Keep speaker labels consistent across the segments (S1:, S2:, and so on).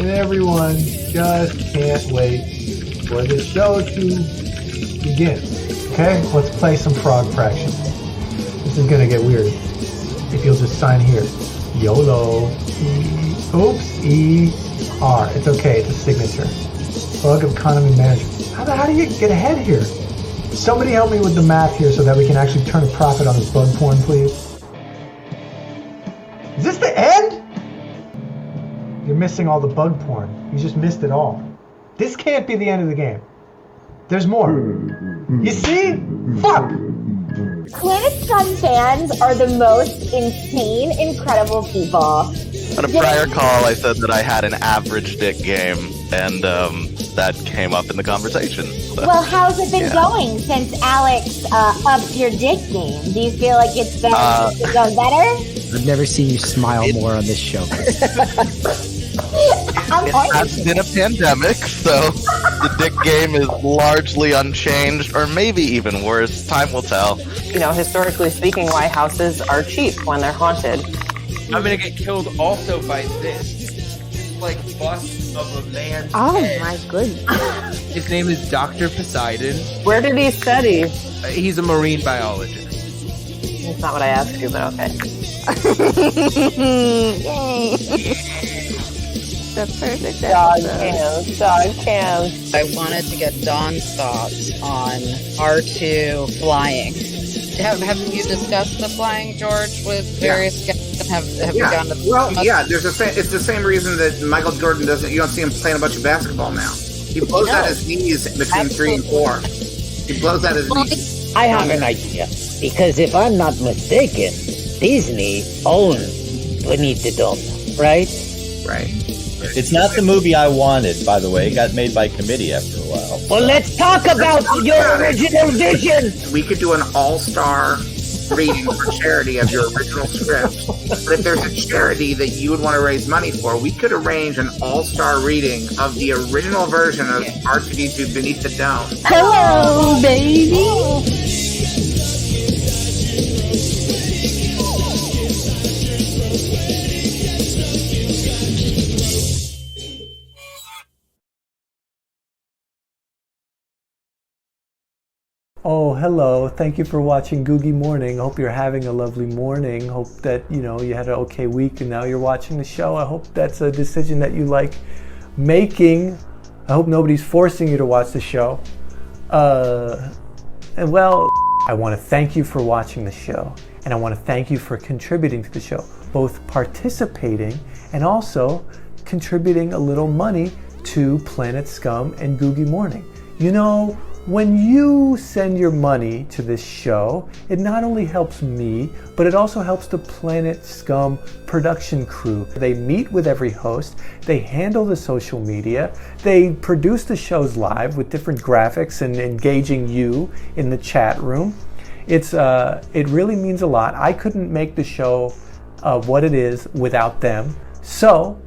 S1: and everyone just can't wait for the show to begin. Okay, let's play some frog fractions. This is gonna get weird. If you'll just sign here. YOLO. E-R. It's okay, it's a signature. Bug of economy management. How do you get ahead here? Somebody help me with the math here so that we can actually turn a profit on this bug porn, please. Is this the end? You're missing all the bug porn. You just missed it all. This can't be the end of the game. There's more. You see? Fuck!
S2: PlanetScum fans are the most insane, incredible people.
S3: On a prior call, I said that I had an average dick game, and that came up in the conversation. So,
S2: Well, how's it been going since Alex upped your dick game? Do you feel like it's been going better?
S4: I've never seen you smile more on this show.
S3: It has been a pandemic, so the dick game is largely unchanged, or maybe even worse. Time will tell.
S5: You know, historically speaking, why houses are cheap when they're haunted.
S6: I'm gonna get killed also by this. Like bust of a man.
S2: Oh my goodness.
S6: His name is Dr. Poseidon.
S5: Where did he study?
S6: He's a marine biologist.
S5: That's not what I asked you, but okay.
S2: The perfect
S5: Dog cams.
S7: I wanted to get Dawn's thoughts on R2 flying. Have you discussed the flying, George, with various guests? Have you gone to
S8: it's the same reason that Michael Jordan doesn't. You don't see him playing a bunch of basketball now. He blows out his knees between 3 and 4. He blows out his knees.
S9: I have an idea, because if I'm not mistaken, Disney owns Beneath the Dome, right?
S8: Right.
S10: It's not the movie I wanted, by the way. It got made by committee after a while.
S9: Well, let's talk about your original vision.
S8: We could do an all-star reading for charity of your original script. But if there's a charity that you would want to raise money for, we could arrange an all-star reading of the original version of R2-D2 Beneath the Dome.
S2: Hello, baby.
S1: Oh, hello. Thank you for watching Googy Morning. Hope you're having a lovely morning. Hope that, you had an okay week and now you're watching the show. I hope that's a decision that you like making. I hope nobody's forcing you to watch the show. I want to thank you for watching the show. And I want to thank you for contributing to the show. Both participating and also contributing a little money to Planet Scum and Googy Morning. When you send your money to this show, it not only helps me, but it also helps the Planet Scum production crew. They meet with every host, they handle the social media, they produce the shows live with different graphics and engaging you in the chat room. It really means a lot. I couldn't make the show what it is without them. So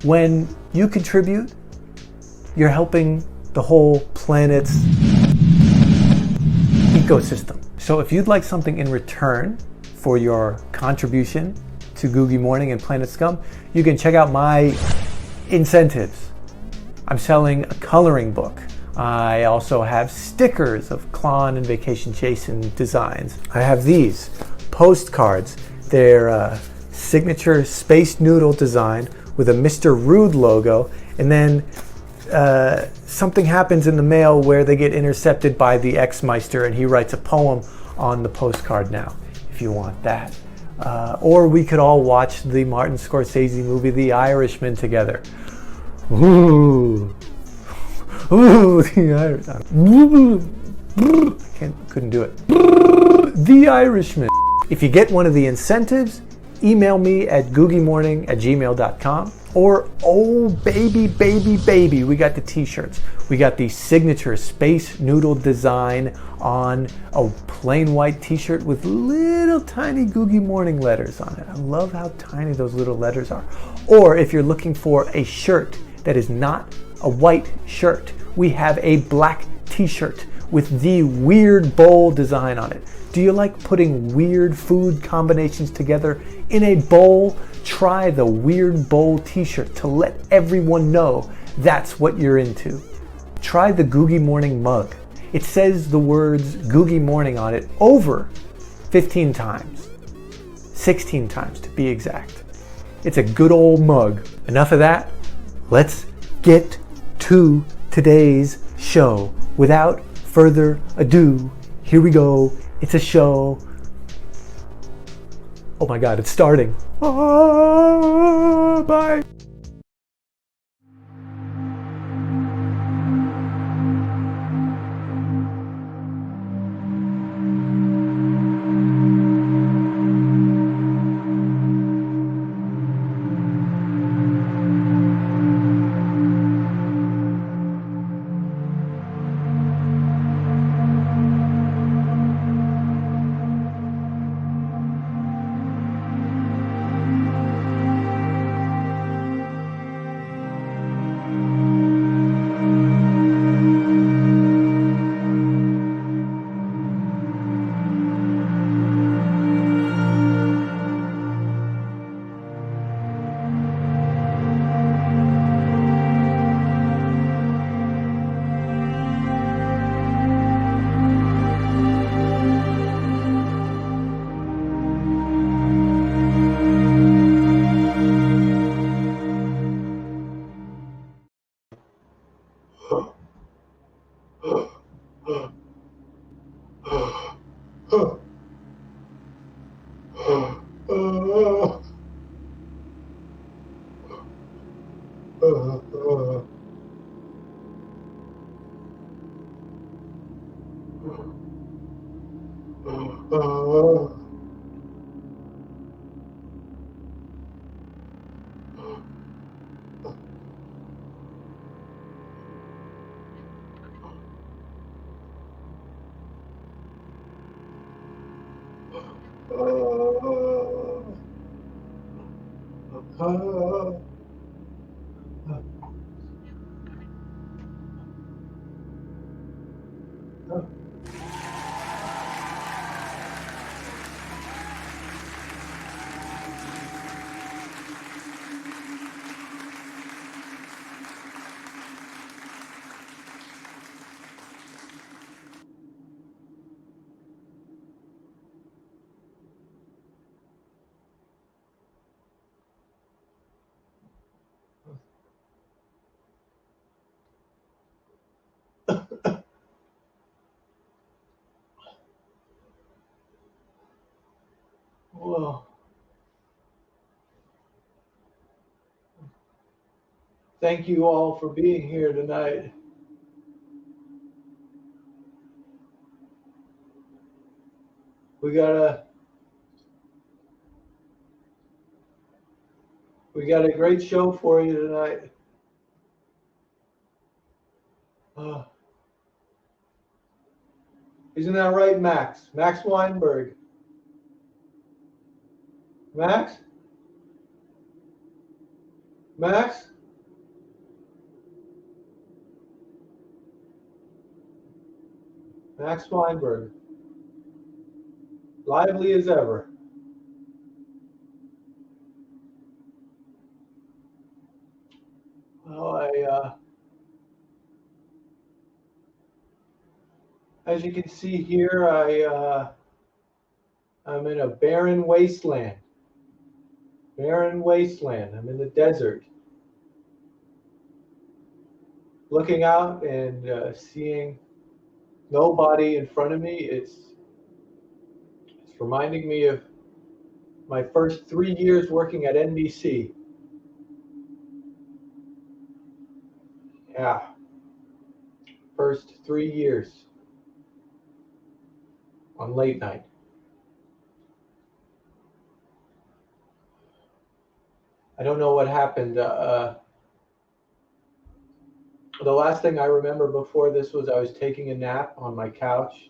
S1: when you contribute, you're helping the whole planet's ecosystem. So if you'd like something in return for your contribution to Googy Morning and Planet Scum, you can check out my incentives. I'm selling a coloring book. I also have stickers of Klon and Vacation Jason designs. I have these postcards. They're signature Space Noodle design with a Mr. Rude logo, and then something happens in the mail where they get intercepted by the X-Meister and he writes a poem on the postcard now, if you want that. Or we could all watch the Martin Scorsese movie The Irishman together. Ooh, The Irishman. Couldn't do it. The Irishman. If you get one of the incentives, email me at googymorning@gmail.com. Or, oh baby, we got the t-shirts. We got the signature Space Noodle design on a plain white t-shirt with little tiny Googy Morning letters on it. I love how tiny those little letters are. Or if you're looking for a shirt that is not a white shirt, we have a black t-shirt with the weird bowl design on it. Do you like putting weird food combinations together in a bowl Try the Weird Bowl t-shirt to let everyone know that's what you're into. Try the Googy Morning mug. It says the words Googy Morning on it over 15 times. 16 times to be exact. It's a good old mug. Enough of that. Let's get to today's show. Without further ado, here we go. It's a show. Oh my God, it's starting. Bye. Well, thank you all for being here tonight. We got a great show for you tonight. Isn't that right, Max? Max Weinberg. Max? Max? Max Weinberg. Lively as ever. Well, as you can see here, I'm in a barren wasteland. Barren wasteland. I'm in the desert. Looking out and seeing nobody in front of me, it's reminding me of my first 3 years working at NBC. Yeah, first 3 years on late night. I don't know what happened. The last thing I remember before this was I was taking a nap on my couch,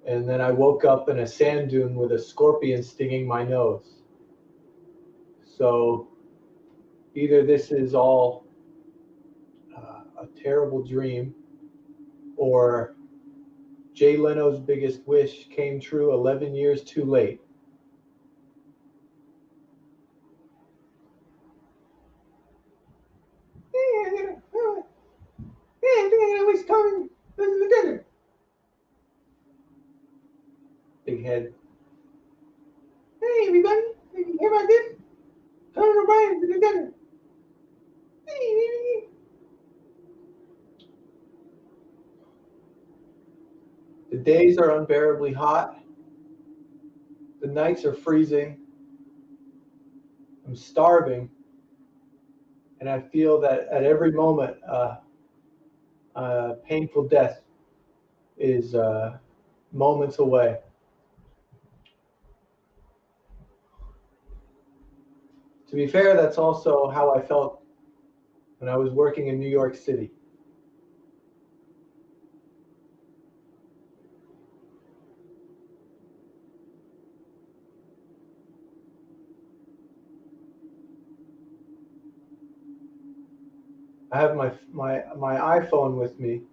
S1: and then I woke up in a sand dune with a scorpion stinging my nose. So either this is all a terrible dream, or Jay Leno's biggest wish came true 11 years too late. Big head. Hey, everybody. You hear about this? Conan O'Brien to the desert. The days are unbearably hot. The nights are freezing. I'm starving. And I feel that at every moment, painful death is moments away. To be fair, that's also how I felt when I was working in New York City. I have my iPhone with me,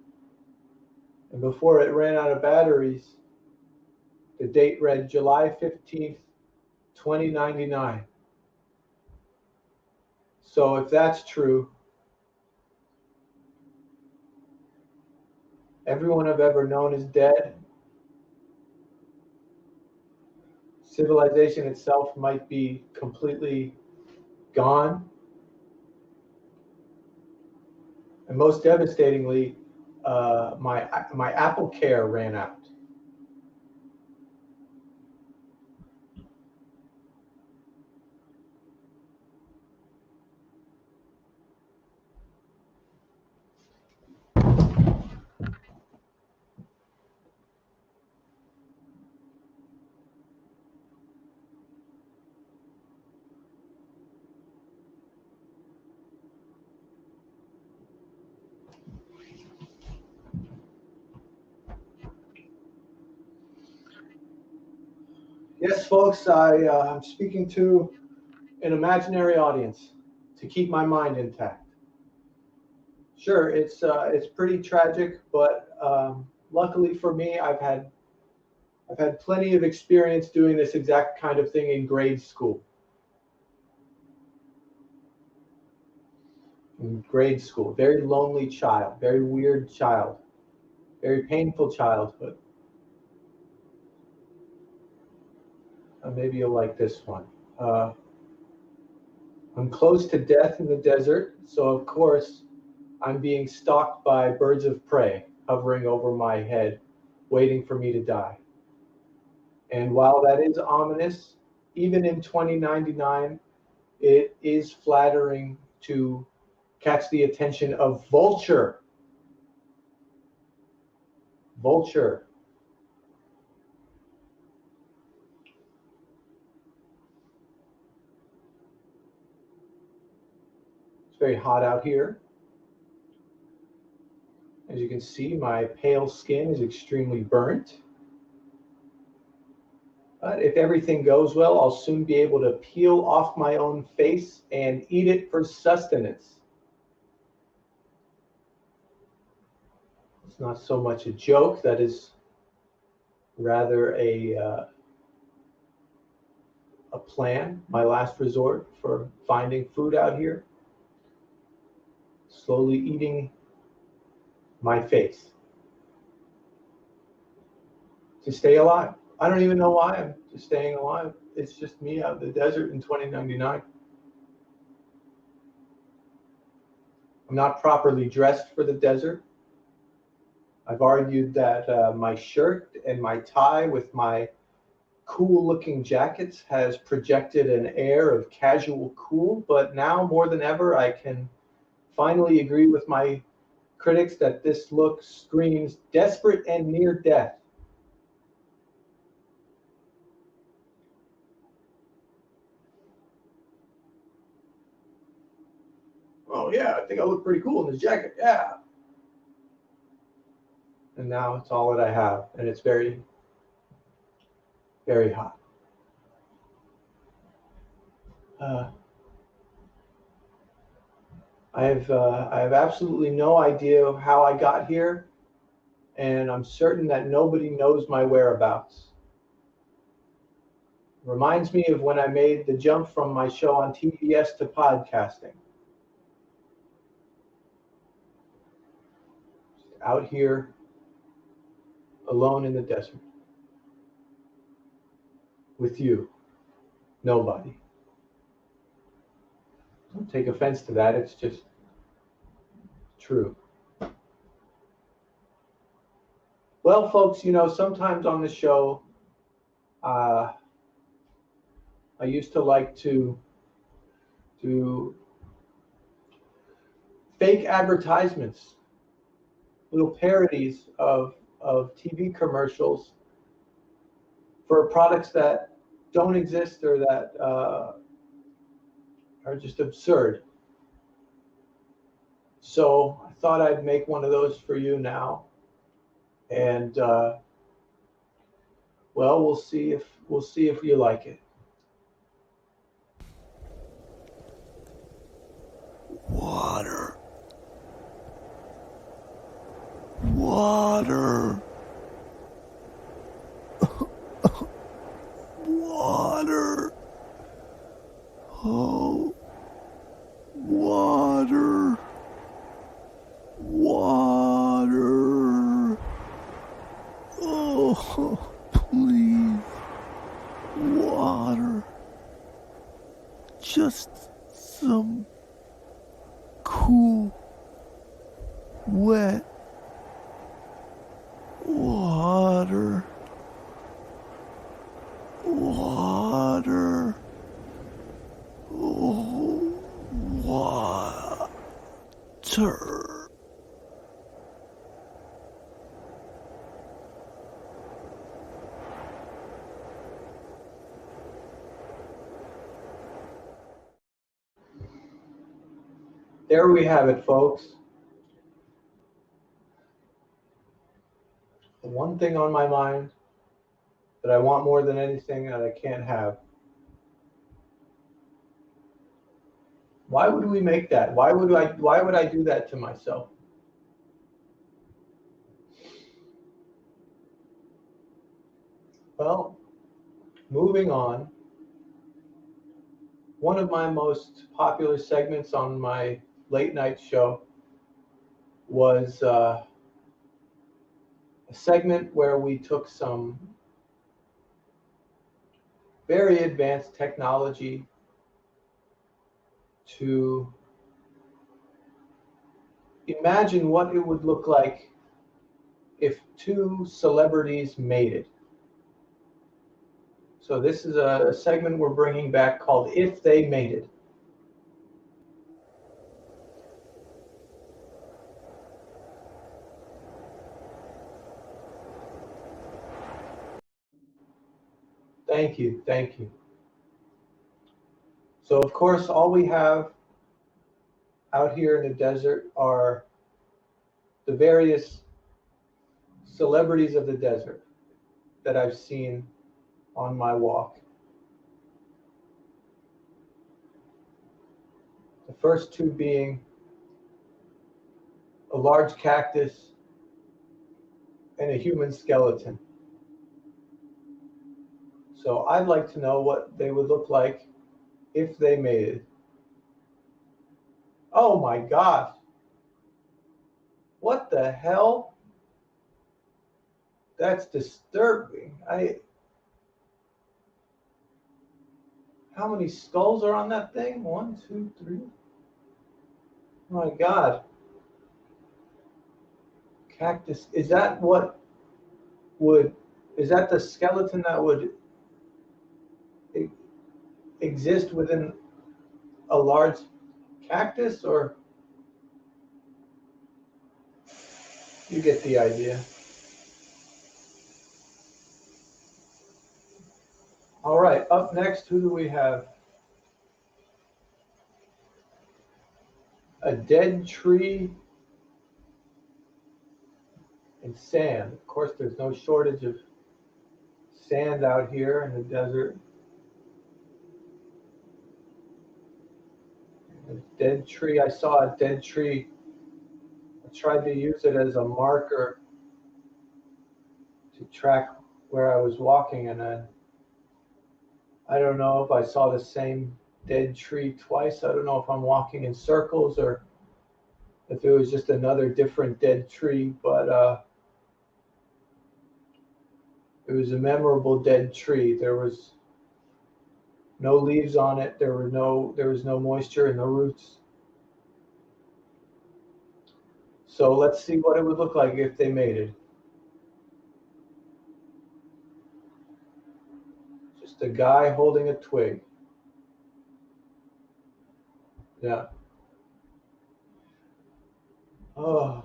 S1: and before it ran out of batteries, the date read July 15th, 2099. So if that's true, everyone I've ever known is dead. Civilization itself might be completely gone. And most devastatingly, my Apple Care ran out. Yes, folks, I'm speaking to an imaginary audience to keep my mind intact. Sure, it's pretty tragic, but luckily for me, I've had plenty of experience doing this exact kind of thing in grade school. In grade school, very lonely child, very weird child, very painful childhood. Maybe you'll like this one. I'm close to death in the desert, so of course I'm being stalked by birds of prey hovering over my head, waiting for me to die. And while that is ominous, even in 2099, it is flattering to catch the attention of Vulture. Vulture. It's very hot out here. As you can see, my pale skin is extremely burnt. But if everything goes well, I'll soon be able to peel off my own face and eat it for sustenance. It's not so much a joke, that is rather a plan, my last resort for finding food out here. Slowly eating my face to stay alive. I don't even know why I'm just staying alive. It's just me out in the desert in 2099. I'm not properly dressed for the desert. I've argued that my shirt and my tie with my cool looking jackets has projected an air of casual cool, but now more than ever I can finally agree with my critics that this look screams desperate and near death. Oh yeah, I think I look pretty cool in this jacket, yeah. And now it's all that I have, and it's very, very hot. I have absolutely no idea how I got here, and I'm certain that nobody knows my whereabouts. Reminds me of when I made the jump from my show on TBS to podcasting. Out here, alone in the desert. with you. Nobody. Don't take offense to that. It's just true. Well, folks, you know, sometimes on the show, I used to like to do fake advertisements, little parodies of TV commercials for products that don't exist or that are just absurd. So I thought I'd make one of those for you now, and well, we'll see if you like it. Water. Water. Water. Oh. Water. Water. Oh, please. Water. Just some cool, wet water. Water. Oh, water. There we have it, folks. The one thing on my mind that I want more than anything that I can't have. Why would we make that? Why would I do that to myself? Well, moving on. One of my most popular segments on my late night show was a segment where we took some very advanced technology to imagine what it would look like if two celebrities mated. So this is a segment we're bringing back called If They Mated. Thank you, thank you. So of course, all we have out here in the desert are the various celebrities of the desert that I've seen on my walk. The first two being a large cactus and a human skeleton. So I'd like to know what they would look like if they mated. Oh my gosh. What the hell? That's disturbing. How many skulls are on that thing? 1, 2, 3. Oh my God. Cactus. Is that the skeleton that would exist within a large cactus, or you get the idea? All right, up next, who do we have? A dead tree and sand. Of course, there's no shortage of sand out here in the desert. A dead tree. I saw a dead tree. I tried to use it as a marker to track where I was walking, and I don't know if I saw the same dead tree twice. I don't know if I'm walking in circles or if it was just another different dead tree, but it was a memorable dead tree. There was No leaves on it. There was no moisture in the roots. So let's see what it would look like if they mated. Just a guy holding a twig. Yeah. Oh.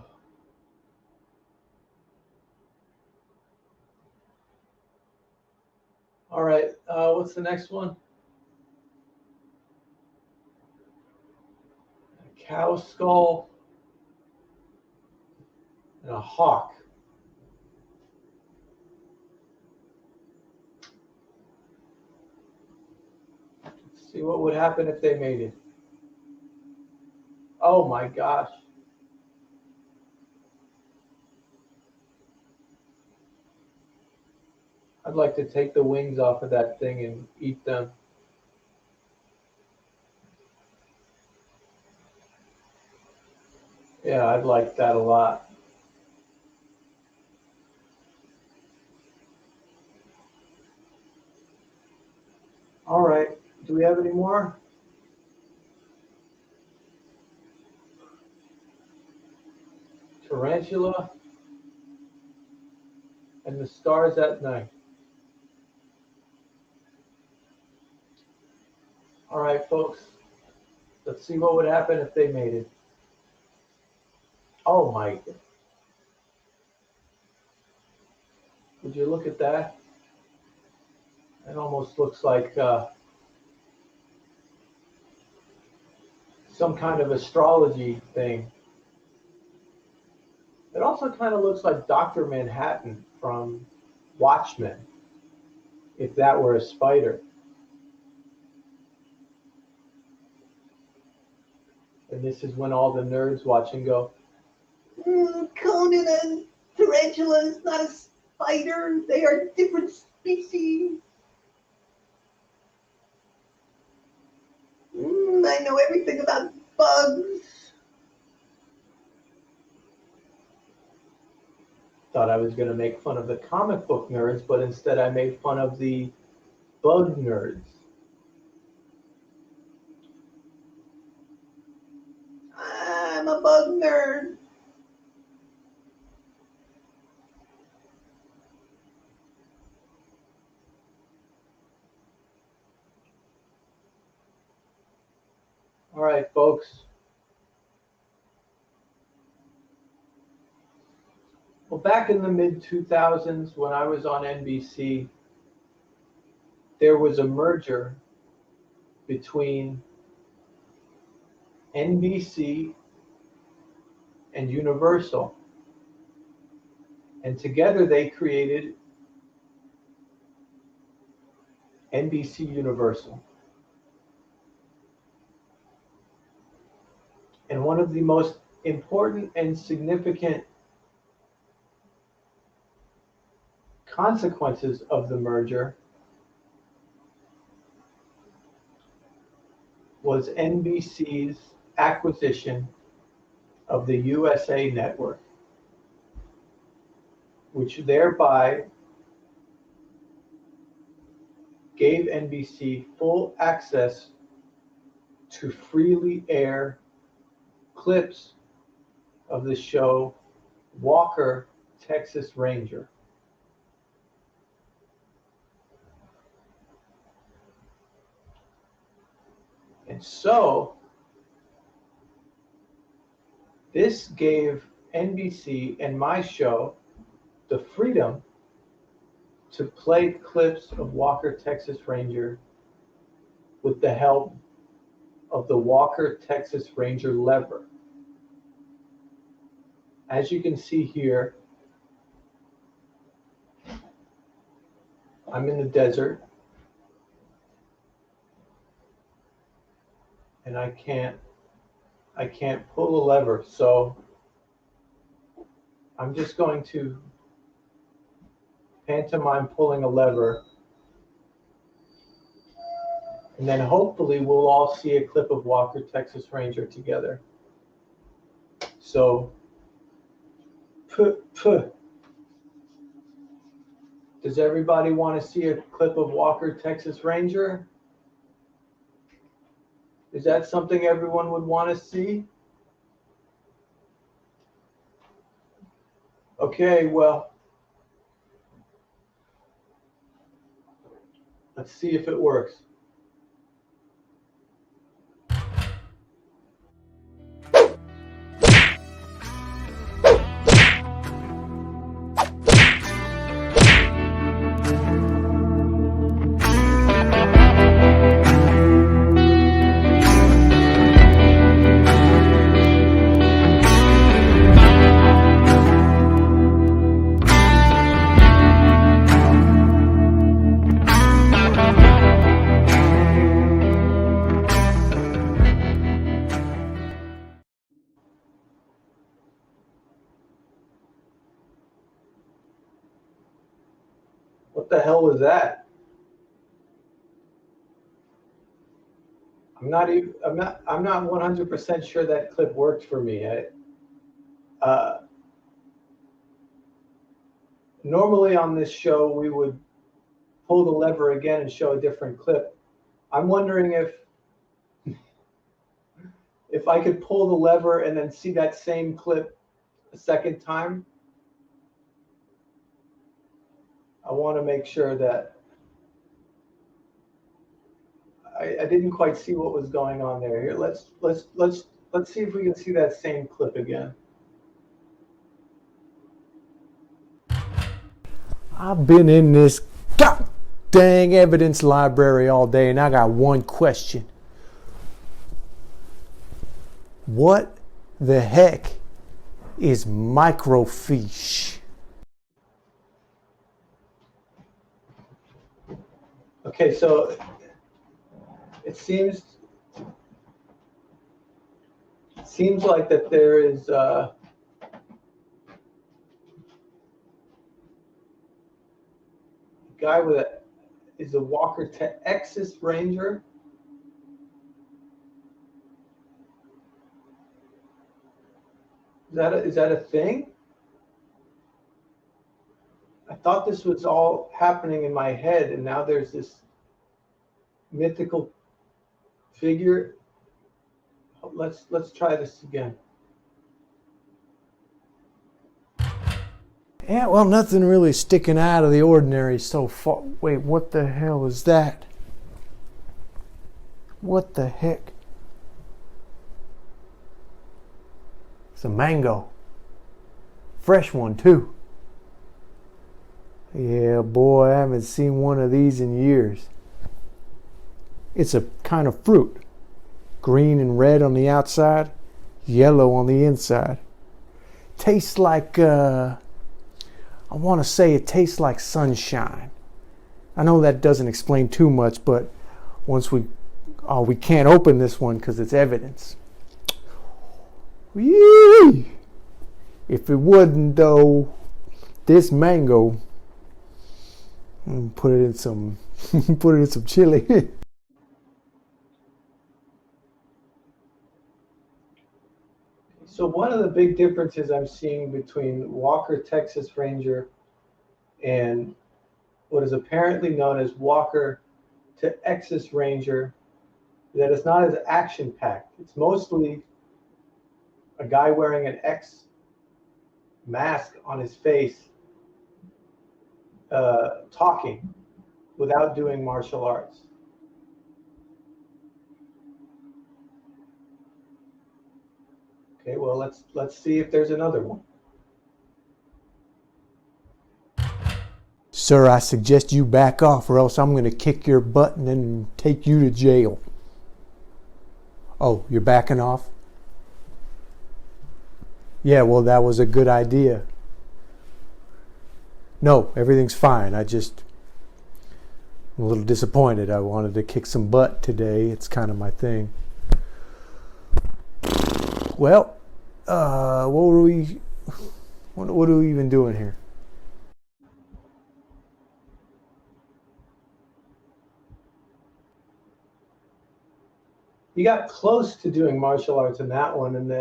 S1: All right. What's the next one? A cow skull and a hawk. Let's see what would happen if they mated. Oh my gosh. I'd like to take the wings off of that thing and eat them. Yeah, I'd like that a lot. All right. Do we have any more? Tarantula and the stars at night. All right, folks. Let's see what would happen if they mated. Oh my. Would you look at that? It almost looks like some kind of astrology thing. It also kind of looks like Dr. Manhattan from Watchmen, if that were a spider. And this is when all the nerds watching go,
S11: Conan and tarantula is not a spider. They are different species. I know everything about bugs.
S1: thought I was going to make fun of the comic book nerds, but instead I made fun of the bug nerds.
S11: I'm a bug nerd.
S1: All right, folks. Well, back in the mid-2000s when I was on NBC, there was a merger between NBC and Universal. And together they created NBC Universal. And one of the most important and significant consequences of the merger was NBC's acquisition of the USA Network, which thereby gave NBC full access to freely air clips of the show Walker, Texas Ranger. And so this gave NBC and my show the freedom to play clips of Walker, Texas Ranger with the help of the Walker, Texas Ranger lever. As you can see here, I'm in the desert and I can't pull the lever, so I'm just going to pantomime pulling a lever, and then hopefully we'll all see a clip of Walker, Texas Ranger together. So, does everybody want to see a clip of Walker, Texas Ranger? Is that something everyone would want to see? Okay, well, let's see if it works. What the hell was that? I'm not 100% sure that clip worked for me. Normally on this show we would pull the lever again and show a different clip. I'm wondering if I could pull the lever and then see that same clip a second time. I want to make sure that I didn't quite see what was going on there. Here, let's see if we can see that same clip again. I've been in this god dang evidence library all day, and I got one question. What the heck is microfiche? Okay, so it seems like that there is a guy is a Walker Texas Ranger. Is that a thing? I thought this was all happening in my head, and now there's this mythical figure. Let's try this again. Yeah, well, nothing really sticking out of the ordinary so far. Wait, what the hell is that? What the heck? It's a mango. Fresh one, too. Yeah, boy, I haven't seen one of these in years. It's a kind of fruit. Green and red on the outside, yellow on the inside. Tastes like, I want to say it tastes like sunshine. I know that doesn't explain too much, but once we can't open this one because it's evidence. Yee! If it wouldn't though, this mango, put it in some chili. So one of the big differences I'm seeing between Walker Texas Ranger and what is apparently known as Walker Texas Ranger, that it's not as action-packed. It's mostly a guy wearing an X mask on his face, talking without doing martial arts. Okay, well, let's see if there's another one. Sir, I suggest you back off or else I'm going to kick your butt and then take you to jail. Oh, you're backing off? Yeah, well, that was a good idea. No, everything's fine. I'm a little disappointed. I wanted to kick some butt today. It's kind of my thing. Well, what are we even doing here? You got close to doing martial arts in that one, and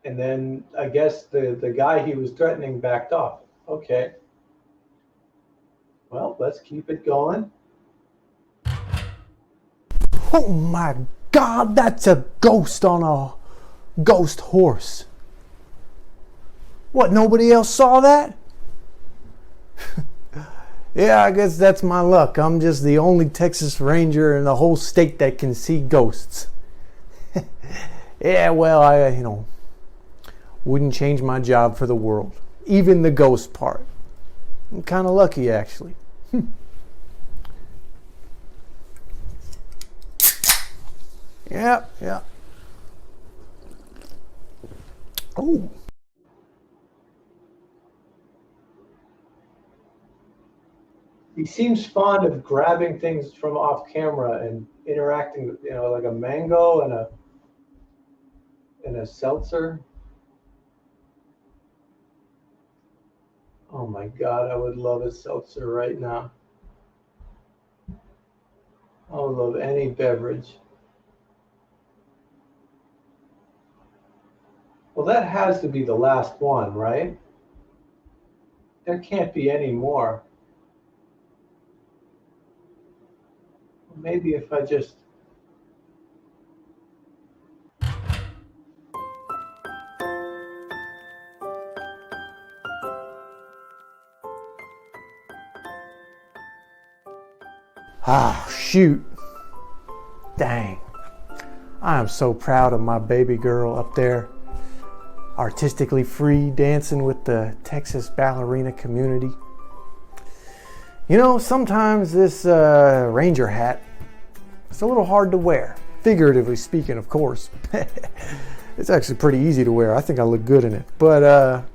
S1: then I guess the guy he was threatening backed off. Okay. Well, let's keep it going. Oh my God, that's a ghost on a ghost horse. What, nobody else saw that? Yeah, I guess that's my luck. I'm just the only Texas Ranger in the whole state that can see ghosts. Yeah, well, I wouldn't change my job for the world. Even the ghost part. I'm kind of lucky, actually. Yeah. Oh. He seems fond of grabbing things from off camera and interacting, like a mango and a seltzer. Oh my God, I would love a seltzer right now. I would love any beverage. Well, that has to be the last one, right? There can't be any more. Maybe if I just... Ah, shoot. Dang. I am so proud of my baby girl up there, artistically free, dancing with the Texas ballerina community. Sometimes this ranger hat, it's a little hard to wear. Figuratively speaking, of course. It's actually pretty easy to wear. I think I look good in it. But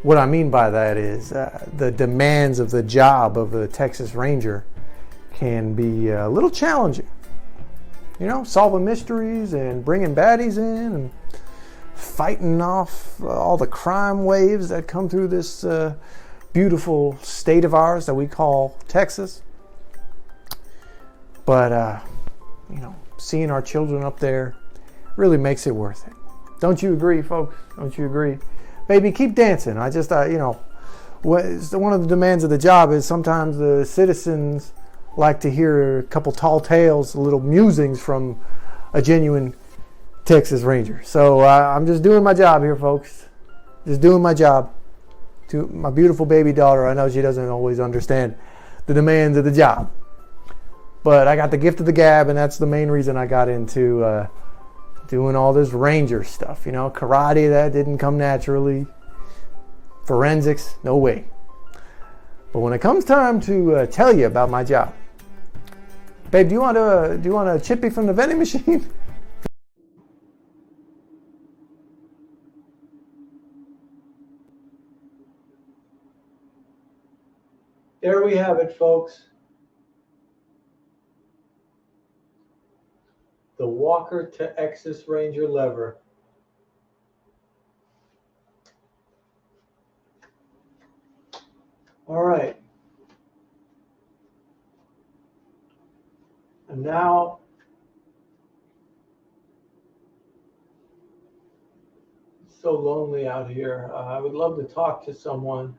S1: what I mean by that is the demands of the job of a Texas Ranger can be a little challenging. Solving mysteries and bringing baddies in and fighting off all the crime waves that come through this beautiful state of ours that we call Texas. But, seeing our children up there really makes it worth it. Don't you agree, folks? Don't you agree? Baby, keep dancing. I just, one of the demands of the job is sometimes the citizens like to hear a couple tall tales, little musings from a genuine Texas Ranger. So I'm just doing my job here, folks. Just doing my job. To my beautiful baby daughter, I know she doesn't always understand the demands of the job. But I got the gift of the gab, and that's the main reason I got into doing all this Ranger stuff. Karate, that didn't come naturally. Forensics, no way. But when it comes time to tell you about my job, babe, do you want a chippy from the vending machine? There we have it, folks. The Walker Texas Ranger lever. All right. And now it's so lonely out here. I would love to talk to someone.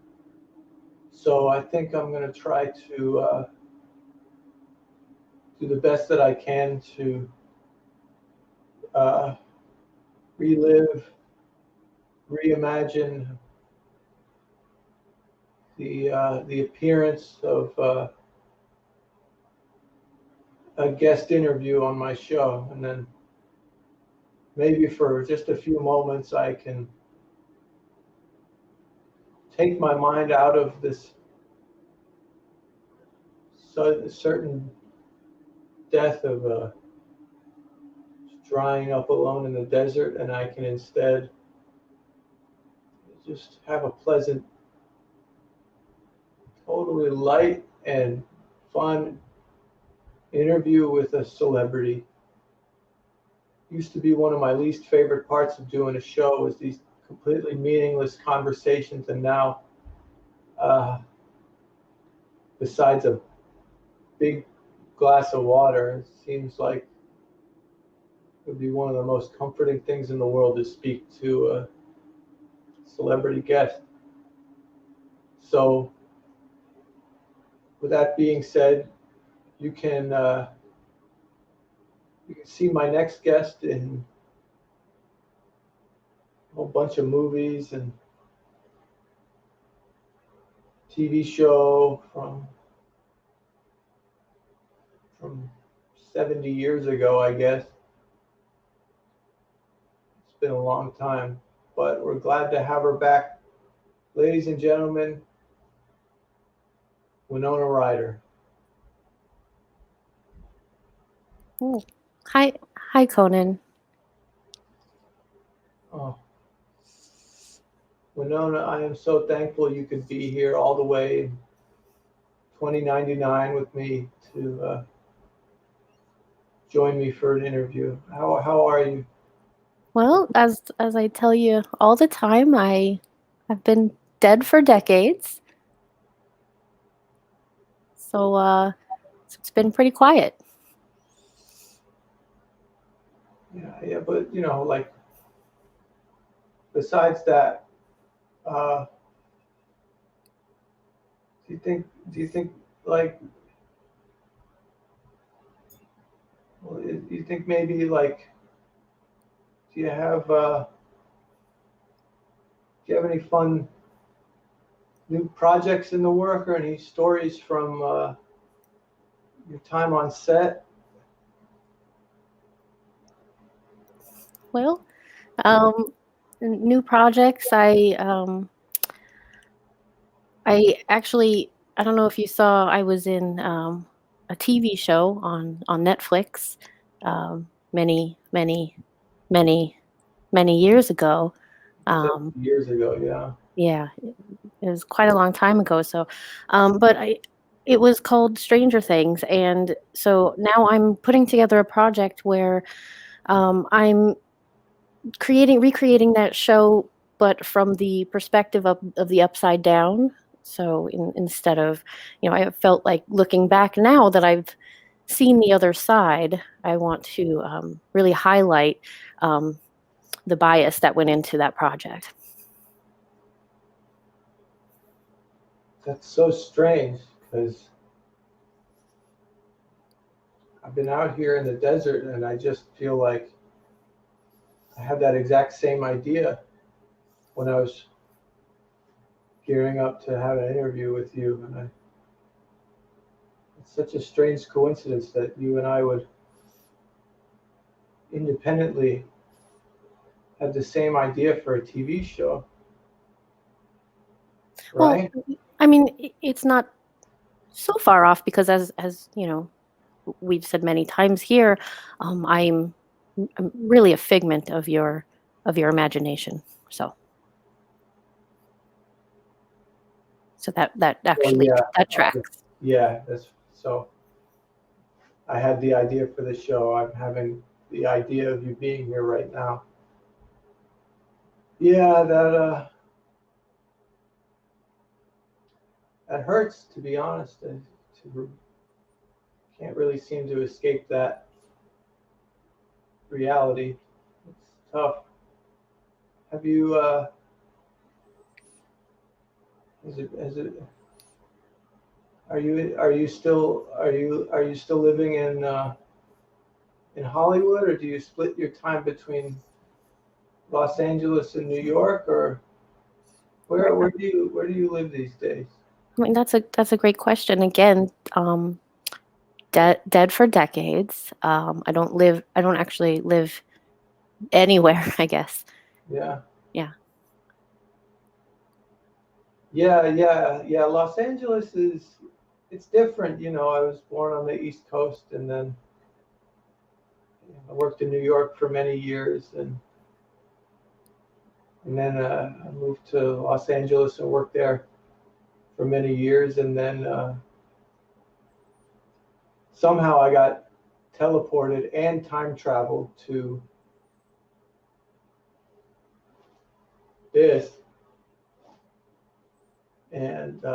S1: So I think I'm going to try to do the best that I can to relive, reimagine the appearance of a guest interview on my show, and then maybe for just a few moments I can take my mind out of this certain death of drying up alone in the desert, and I can instead just have a pleasant, totally light and fun interview with a celebrity. Used to be one of my least favorite parts of doing a show, was these completely meaningless conversations, and now besides a big glass of water, it seems like it would be one of the most comforting things in the world to speak to a celebrity guest. So with that being said, you can You can see my next guest in a whole bunch of movies and TV show from 70 years ago, I guess. It's been a long time, but we're glad to have her back. Ladies and gentlemen, Winona Ryder.
S12: Oh. Hi, Conan.
S1: Oh. Winona, I am so thankful you could be here all the way in 2099 with me to join me for an interview. How are you?
S12: Well, as I tell you all the time, I've been dead for decades. So it's been pretty quiet.
S1: Yeah, but like besides that, do you think like, well, do you think maybe like, do you have any fun new projects in the work or any stories from your time on set?
S12: Well, new projects. I actually, I don't know if you saw, I was in a TV show on Netflix many, many, many, many years ago.
S1: 50 years ago, yeah.
S12: Yeah, it was quite a long time ago. So, but it was called Stranger Things, and so now I'm putting together a project where I'm recreating that show, but from the perspective of the upside down. So instead of, I felt like looking back now that I've seen the other side, I want to really highlight the bias that went into that project.
S1: That's so strange because I've been out here in the desert and I just feel like I had that exact same idea when I was gearing up to have an interview with you. And it's such a strange coincidence that you and I would independently have the same idea for a TV show. Right?
S12: Well, I mean, it's not so far off because as we've said many times here, I'm really a figment of your imagination. So that actually that tracks.
S1: Yeah, that's so. I had the idea for the show. I'm having the idea of you being here right now. Yeah, that hurts, to be honest. Can't really seem to escape that reality. It's tough. Have you? Is it? Are you still living in Hollywood, or do you split your time between Los Angeles and New York, or where do you live these days?
S12: I mean, that's a great question. Again, dead for decades. I don't actually live anywhere, I guess.
S1: Yeah.
S12: Yeah.
S1: Yeah. Los Angeles it's different. I was born on the East Coast, and then I worked in New York for many years, and then I moved to Los Angeles and worked there for many years, and then somehow I got teleported and time traveled to this, and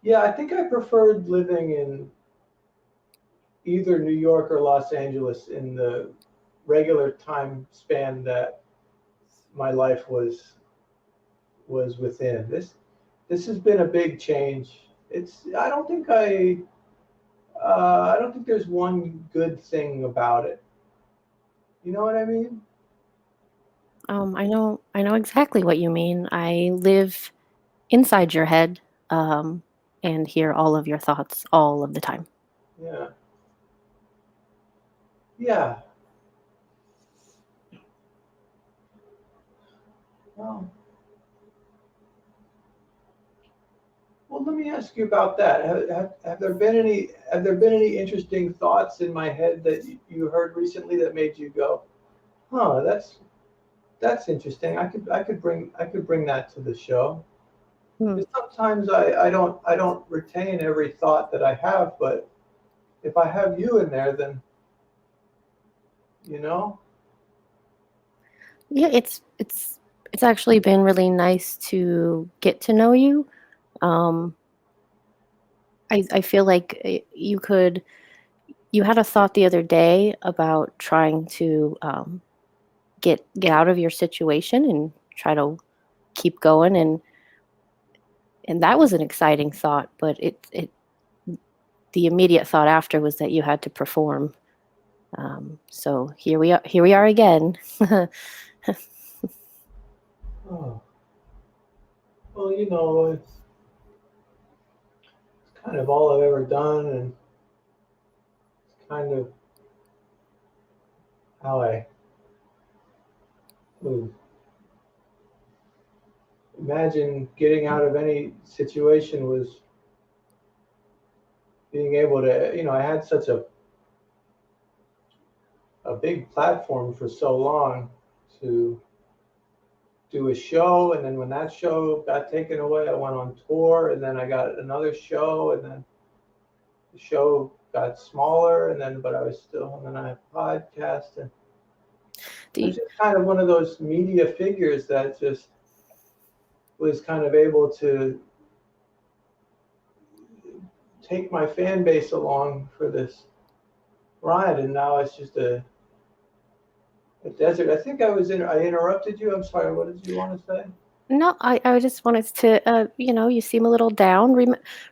S1: yeah, I think I preferred living in either New York or Los Angeles in the regular time span that my life was within. This has been a big change. I don't think I don't think there's one good thing about it. You know what I mean?
S12: I know exactly what you mean. I live inside your head, and hear all of your thoughts all of the time.
S1: Yeah. Yeah. Well, well, let me ask you about that. Have there been any interesting thoughts in my head that you heard recently that made you go, "Huh, that's interesting. I could bring that to the show."
S12: Hmm.
S1: Because sometimes I don't retain every thought that I have, but if I have you in there, then you know.
S12: Yeah, it's actually been really nice to get to know you. Um, I feel like you had a thought the other day about trying to get out of your situation and try to keep going, and that was an exciting thought, but it the immediate thought after was that you had to perform. So here we are again.
S1: Oh, well, you know, it's kind of all I've ever done, and it's kind of how I would imagine getting out of any situation was being able to, you know, I had such a big platform for so long to do a show, and then when that show got taken away, I went on tour, and then I got another show, and then the show got smaller, and then but I was still, and then I had a podcast, and I was just kind of one of those media figures that just was kind of able to take my fan base along for this ride, and now it's just a desert. I think I interrupted you. I'm sorry. What did you want to say?
S12: No, I just wanted to, you seem a little down.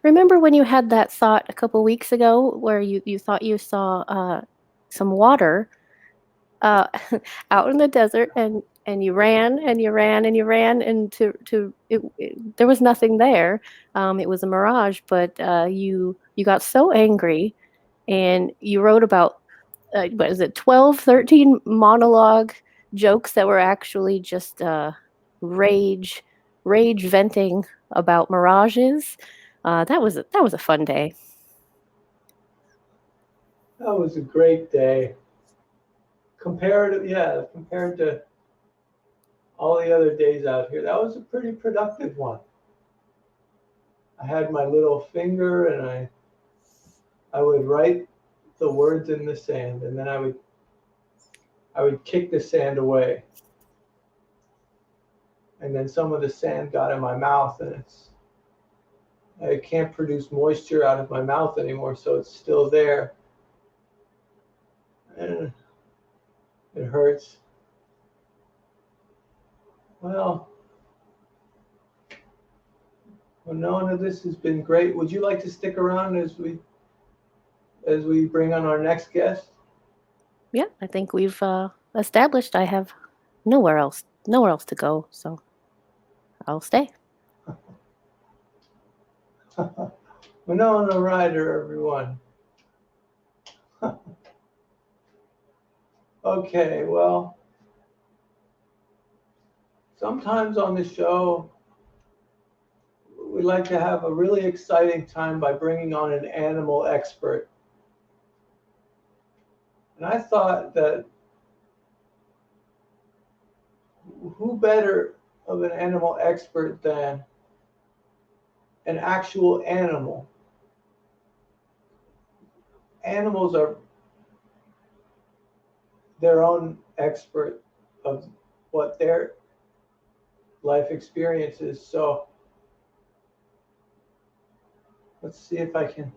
S12: Remember when you had that thought a couple weeks ago where you thought you saw some water uh, out in the desert, and you ran and you ran and you ran, and there was nothing there. It was a mirage, but you got so angry, and you wrote about what is it, 12, 13 monologue jokes that were actually just rage rage venting about mirages. That was a fun day.
S1: That was a great day. Compared to all the other days out here, that was a pretty productive one. I had my little finger, and I would write the words in the sand, and then I would kick the sand away, and then some of the sand got in my mouth, and I can't produce moisture out of my mouth anymore, so it's still there, and it hurts. Well, Winona, this has been great. Would you like to stick around as we bring on our next guest?
S12: Yeah, I think we've established I have nowhere else to go, so I'll stay.
S1: Winona Ryder, everyone. Okay, well, sometimes on the show, we like to have a really exciting time by bringing on an animal expert. And I thought that who better of an animal expert than an actual animal? Animals are their own expert of what their life experience is. So let's see if I can.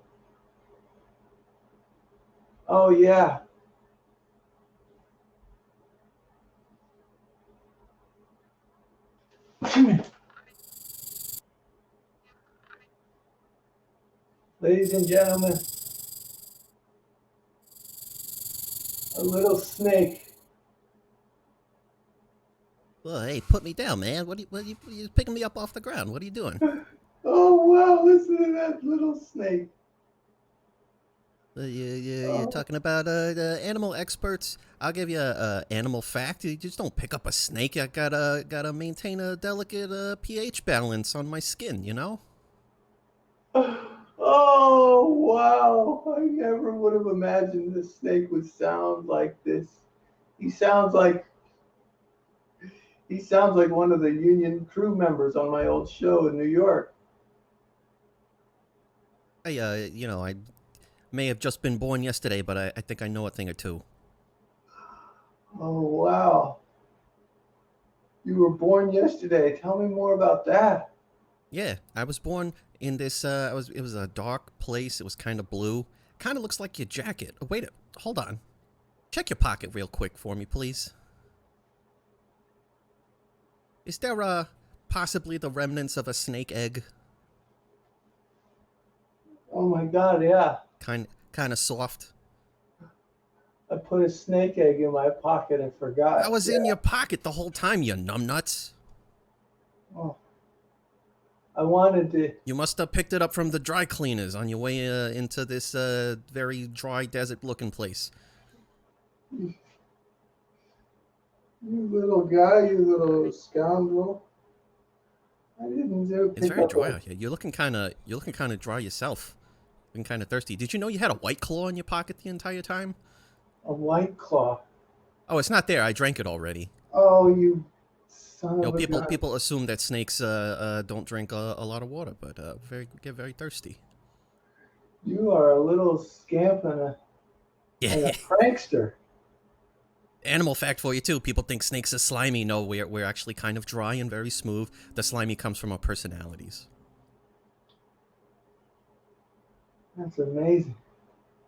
S1: Oh, yeah. Ladies and gentlemen, A little snake.
S13: Well, hey, put me down, man. You picking me up off the ground? What are you doing?
S1: Oh wow! Listen to that little snake.
S13: You're talking about animal experts. I'll give you a animal fact. You just don't pick up a snake. I gotta maintain a delicate pH balance on my skin. You know.
S1: Oh wow! I never would have imagined this snake would sound like this. He sounds like one of the union crew members on my old show in New York.
S13: I may have just been born yesterday, but I think I know a thing or two.
S1: Oh wow! You were born yesterday. Tell me more about that.
S13: Yeah, I was born in this. It was a dark place. It was kind of blue. Kind of looks like your jacket. Oh, wait, hold on. Check your pocket real quick for me, please. Is there possibly the remnants of a snake egg?
S1: Oh my God! Yeah.
S13: Kind of soft.
S1: I put a snake egg in my pocket and forgot.
S13: I was in your pocket the whole time, you numbnuts.
S1: Oh. I wanted to.
S13: You must have picked it up from the dry cleaners on your way into this very dry desert-looking place.
S1: You little guy, you little scoundrel. I didn't do.
S13: It's very dry out here. You're looking kind of dry yourself. Looking kind of thirsty. Did you know you had a White Claw in your pocket the entire time?
S1: A White Claw.
S13: Oh, it's not there. I drank it already.
S1: Oh, you son of a gun.
S13: People assume that snakes don't drink a lot of water, but get very thirsty.
S1: You are a little scamp and a prankster.
S13: Animal fact for you too. People think snakes are slimy. No, we're actually kind of dry and very smooth. The slimy comes from our personalities.
S1: That's amazing.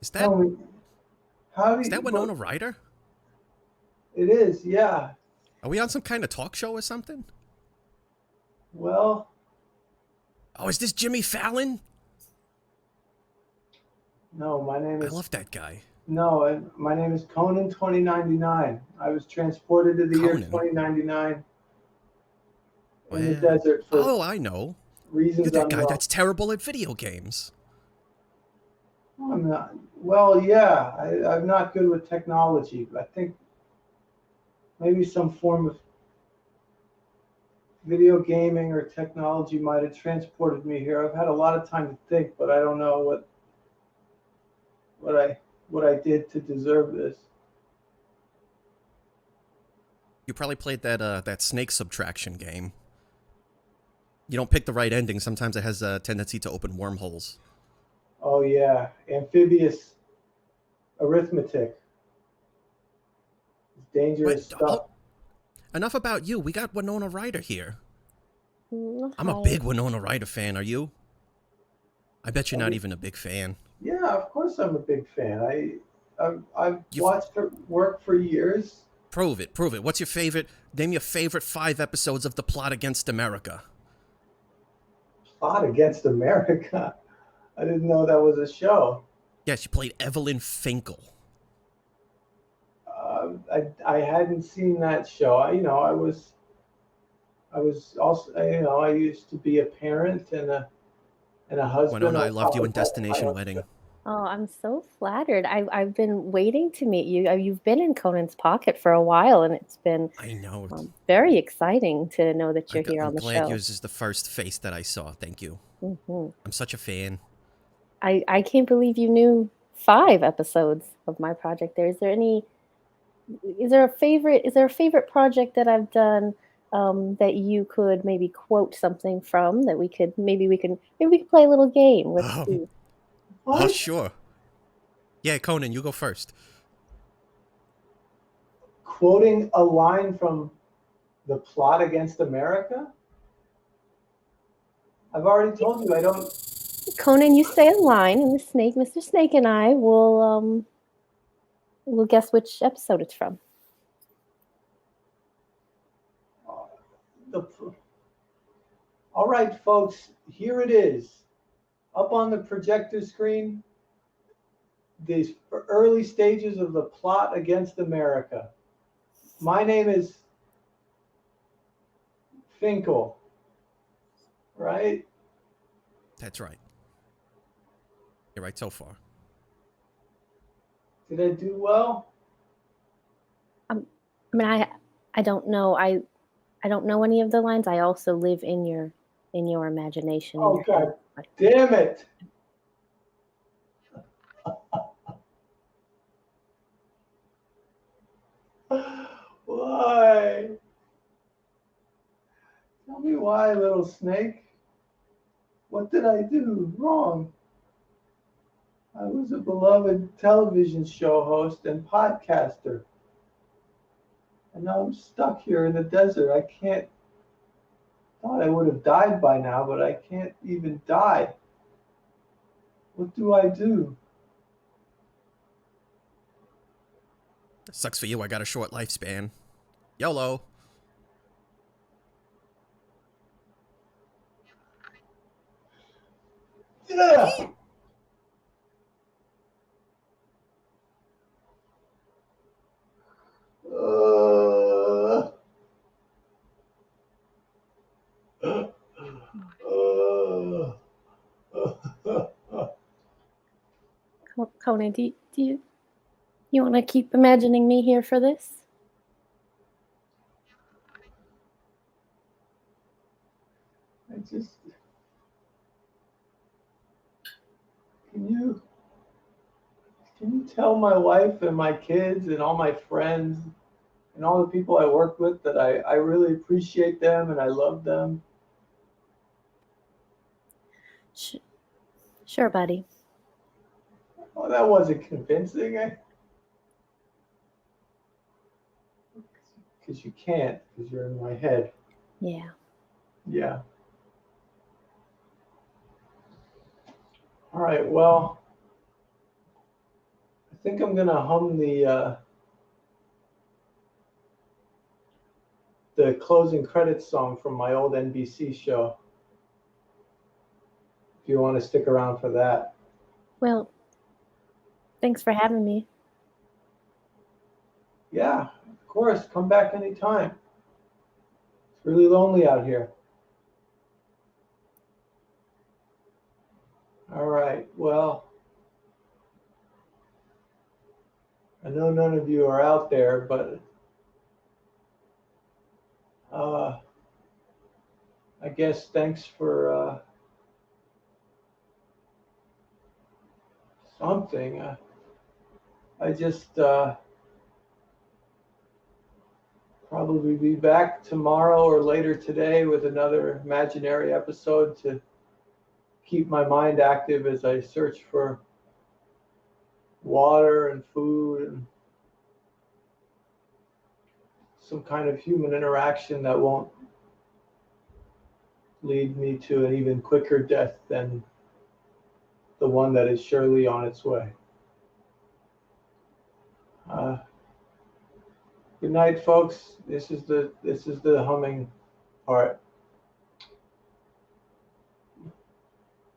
S13: Is that
S1: is
S13: Winona Ryder?
S1: It is, yeah.
S13: Are we on some kind of talk show or something?
S1: Well.
S13: Oh, is this Jimmy Fallon?
S1: No, my name is.
S13: I love that guy.
S1: No, my name is Conan 2099. I was transported to the year 2099 in the desert for.
S13: Oh, I know.
S1: Reasons.
S13: You're that guy that's terrible at video games.
S1: I'm not. Well, yeah, I'm not good with technology. I think maybe some form of video gaming or technology might have transported me here. I've had a lot of time to think, but I don't know what I did to deserve this.
S13: You probably played that snake subtraction game. You don't pick the right ending. Sometimes it has a tendency to open wormholes.
S1: Oh yeah, amphibious arithmetic. It's dangerous stuff.
S13: Enough about you. We got Winona Ryder here.
S12: Hi.
S13: I'm a big Winona Ryder fan. Are you? I bet you're not even a big fan.
S1: Yeah, of course I'm a big fan. I've watched her work for years.
S13: Prove it. What's your favorite? Name your favorite 5 episodes of The Plot Against America.
S1: Plot Against America? I didn't know that was a show.
S13: Yeah, she played Evelyn Finkel.
S1: I hadn't seen that show. I was also, I used to be a parent and a husband.
S13: Winona, I loved you in Destination Wedding.
S12: Oh, I'm so flattered. I've been waiting to meet you. You've been in Conan's pocket for a while, and it's been very exciting to know that you're here on the show.
S13: I'm glad yours is the first face that I saw. Thank you.
S12: Mm-hmm.
S13: I'm such a fan.
S12: I can't believe you knew 5 episodes of my project. Is there a favorite project that I've done that you could maybe quote something from that we could play a little game? Let's see.
S13: Oh, sure. Yeah, Conan, you go first.
S1: Quoting a line from The Plot Against America? I've already told you I don't.
S12: Conan, you say a line, and Mr. Snake, and I will guess which episode it's from.
S1: All right, folks, here it is. Up on the projector screen, these early stages of the plot against America. My name is Finkel, right?
S13: That's right. You're right so far.
S1: Did I do well?
S12: I mean, I don't know. I don't know any of the lines. I also live in your imagination. In
S1: Oh,
S12: your
S1: God
S12: head.
S1: damn it. Why? Tell me why, little snake. What did I do wrong? I was a beloved television show host and podcaster. And now I'm stuck here in the desert. I can't. Thought I would have died by now, but I can't even die. What do I do?
S13: Sucks for you. I got a short lifespan. YOLO.
S1: Yeah.
S12: Conan, do you want to keep imagining me here for this?
S1: I just. Can you tell my wife and my kids and all my friends and all the people I work with that I really appreciate them and I love them?
S12: Sure, buddy.
S1: Oh, that wasn't convincing. Because you can't, because you're in my head.
S12: Yeah.
S1: Yeah. All right, well, I think I'm going to hum the closing credits song from my old NBC show. If you want to stick around for that.
S12: Well, thanks for having me.
S1: Yeah, of course. Come back anytime. It's really lonely out here. All right, well, I know none of you are out there, but I guess thanks for something. I just probably be back tomorrow or later today with another imaginary episode to keep my mind active as I search for water and food and some kind of human interaction that won't lead me to an even quicker death than the one that is surely on its way. Good night, folks. This is the humming part.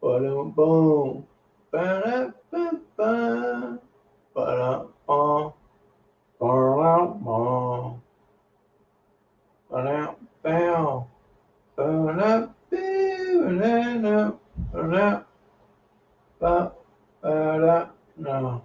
S1: Boom, boom, ba ba ba, ba ba, ba ba, ba ba, no.